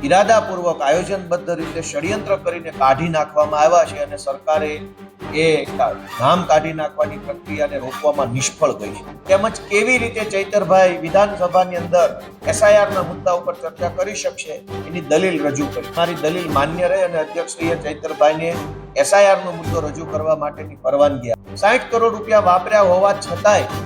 ઇરાદાપૂર્વક આયોજનબદ્ધ રીતે ષડયંત્ર કરીને કાઢી નાખવામાં આવ્યા છે અને સરકારે એ નામ કાઢી નાખવાની પ્રક્રિયાને રોકવામાં નિષ્ફળ ગઈ છે. તેમજ કેવી રીતે ચૈતરભાઈ વિધાનસભાની અંદર એસઆઈઆરના મુદ્દા ઉપર ચર્ચા કરી શકશે એની દલીલ રજૂ કરી. મારી દલીલ માન્ય રહે અને અધ્યક્ષશ્રીએ ચૈતરભાઈને એસઆઈઆરનો મુદ્દો રજૂ કરવા માટેની પરવાનગી આપી. 60 કરોડ રૂપિયા વાપર્યા હોવા છતાંય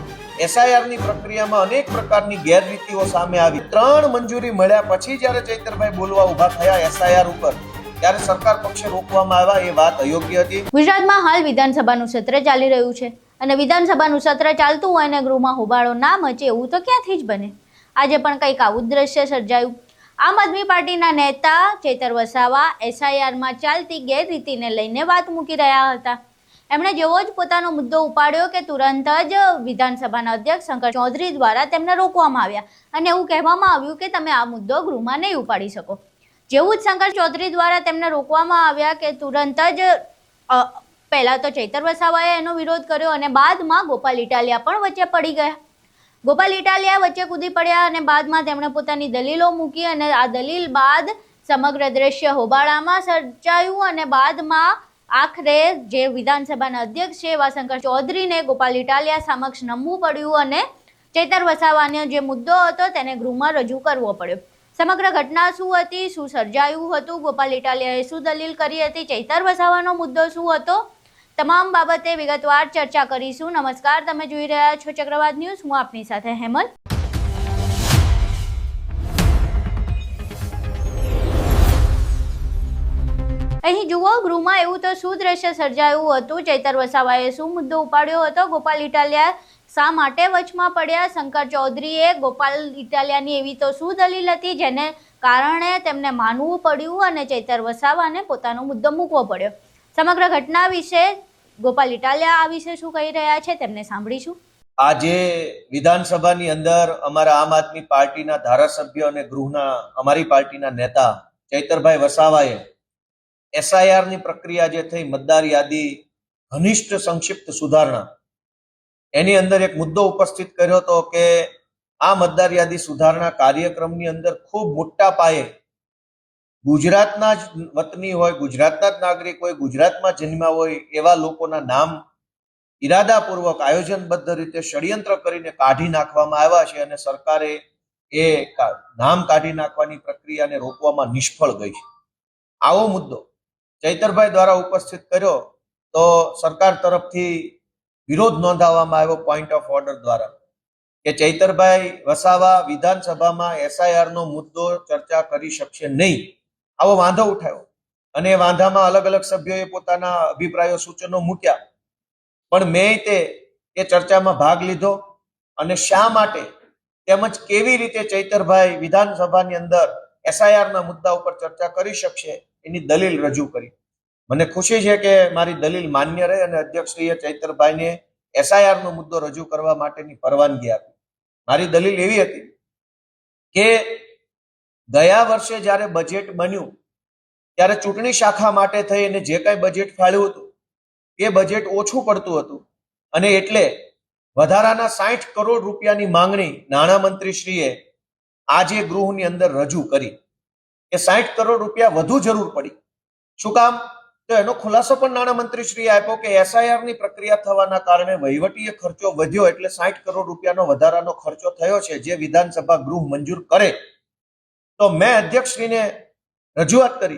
એસઆઈઆરની પ્રક્રિયામાં અનેક પ્રકારની ગેરરીતિઓ સામે આવી. 3 મંજૂરી મળ્યા પછી જ્યારે ચૈતરભાઈ બોલવા ઉભા થયા એસઆઈઆર ઉપર, ત્યારે સરકાર પક્ષે રોકવામાં આવ્યા. એ વાત અયોગ્ય હતી. ગુજરાતમાં હાલ વિધાનસભાનું સત્ર ચાલી રહ્યું છે અને વિધાનસભાનું સત્ર ચાલતું હોય અને ગૃહમાં હોબાળો ના મચે એવું તો ક્યાંથી જ બને. આજે પણ કંઈક આવું જ દ્રશ્ય સર્જાયું. આમ આદમી પાર્ટીના નેતા ચૈતર વસાવા એસઆઈઆરમાં ચાલતી ગેરરીતિને લઈને વાત મૂકી રહ્યા હતા. એમણે જેવો જ પોતાનો મુદ્દો ઉપાડ્યો કે તુરંત જ વિધાનસભાના અધ્યક્ષ શંકર ચૌધરી દ્વારા તેમને રોકવામાં આવ્યા અને એવું કહેવામાં આવ્યું કે તમે આ મુદ્દો ગૃહમાં નહીં ઉપાડી શકો. જેવું જ શંકર ચૌધરી દ્વારા તેમને રોકવામાં આવ્યા કે તુરંત જ પહેલા તો ચૈતર વસાવાએ એનો વિરોધ કર્યો અને બાદમાં ગોપાલ ઇટાલિયા પણ વચ્ચે પડી ગયા. ગોપાલ ઇટાલિયા વચ્ચે કૂદી પડ્યા અને બાદમાં તેમણે પોતાની દલીલો મૂકી અને આ દલીલ બાદ સમગ્ર દ્રશ્ય હોબાળામાં સર્જાયું અને બાદમાં આખરે જે વિધાનસભાના અધ્યક્ષ છે એવા શંકર ચૌધરીને ગોપાલ ઇટાલિયા સમક્ષ નમવું પડ્યું અને ચૈતર વસાવાનો જે મુદ્દો હતો તેને ગૃહમાં રજૂ કરવો પડ્યો. સમગ્ર ઘટના શું હતી, શું સર્જાયું હતું, ગોપાલ ઇટાલિયાએ શું દલીલ કરી હતી, ચૈતર વસાવાનો મુદ્દો શું હતો, તમામ બાબતે વિગતવાર ચર્ચા કરીશું. નમસ્કાર, તમે જોઈ રહ્યા છો ચક્રવાત ન્યૂઝ. હું આપની સાથે હેમંત. અહીં જુઓ, ગૃહમાં એવું તો શું દ્રશ્ય સર્જાયું હતું, ચૈતર વસાવાએ શું મુદ્દો ઉપાડ્યો હતો, ગોપાલ ઇટાલિયા શા માટે વચમાં પડ્યા, શંકર ચૌધરીએ ગોપાલ ઇટાલિયાની એવી તો શું દલીલ હતી જેને કારણે તેમને માનવું પડ્યું અને ચૈતર વસાવાને પોતાનો મુદ્દો મૂકવો પડ્યો. સમગ્ર ઘટના વિશે ગોપાલ ઇટાલિયા આ વિશે શું કહી રહ્યા છે તેમને સાંભળીશું. આજે વિધાનસભાની અંદર અમારા આમ આદમી પાર્ટીના ધારાસભ્ય અને ગૃહના અમારી પાર્ટીના નેતા ચૈતરભાઈ વસાવાએ એસઆઈઆરની પ્રક્રિયા જે થઈ, મતદાર યાદી ઘનિષ્ઠ સંક્ષિપ્ત સુધારણા, એની અંદર એક મુદ્દો ઉપસ્થિત કર્યો હતો કે આ મતદાર યાદી સુધારણા કાર્યક્રમની અંદર ખૂબ મોટા પાયે ગુજરાતના જ વતની હોય, ગુજરાતના જ નાગરિક હોય, ગુજરાતમાં જન્મ્યા હોય એવા લોકોના નામ ઇરાદાપૂર્વક આયોજનબદ્ધ રીતે ષડયંત્ર કરીને કાઢી નાખવામાં આવ્યા છે અને સરકારે એ નામ કાઢી નાખવાની પ્રક્રિયાને રોકવામાં નિષ્ફળ ગઈ છે. આવો મુદ્દો ચૈતરભાઈ દ્વારા ઉપસ્થિત કર્યો તો સરકાર તરફથી વિરોધ નોંધાવવામાં આવ્યો પોઈન્ટ ઓફ ઓર્ડર દ્વારા કે ચૈતરભાઈ વસાવા વિધાનસભામાં એસઆઈઆરનો મુદ્દો ચર્ચા કરી શકશે નહીં. આવો વાંધો ઉઠાયો અને એ વાંધામાં અલગ અલગ સભ્યોએ પોતાના અભિપ્રાયો સૂચનો મૂક્યા, પણ મેં એ ચર્ચામાં ભાગ લીધો અને શા માટે તેમજ કેવી રીતે ચૈતરભાઈ વિધાનસભાની અંદર એસઆઈઆરના મુદ્દા ઉપર ચર્ચા કરી શકશે એની દલીલ રજૂ કરી. મને ખુશી છે કે મારી દલીલ માન્ય રહે અને અધ્યક્ષશ્રીએ ચૈતરભાઈને એસઆઈઆરનો મુદ્દો રજૂ કરવા માટેની પરવાનગી આપી. મારી દલીલ એવી હતી કે ગયા વર્ષે જ્યારે બજેટ બન્યું ત્યારે ચૂંટણી શાખા માટે થઈ અને જે કાંઈ બજેટ ફાળ્યું હતું એ બજેટ ઓછું પડતું હતું અને એટલે વધારાના 60 કરોડ રૂપિયાની માંગણી નાણામંત્રીશ્રીએ આજે ગૃહની અંદર રજૂ કરી કે 60 કરોડ રૂપિયા વધુ જરૂર પડી. શું કામ? તો એનો ખુલાસો પણ નાણામંત્રીશ્રીએ આપ્યો કે એસઆઈઆરની પ્રક્રિયા થવાના કારણે વહીવટીય ખર્ચો વધ્યો એટલે 60 કરોડ રૂપિયાનો વધારાનો ખર્ચો થયો છે, જે વિધાનસભા ગૃહ મંજૂર કરે. તો મેં અધ્યક્ષશ્રીને રજૂઆત કરી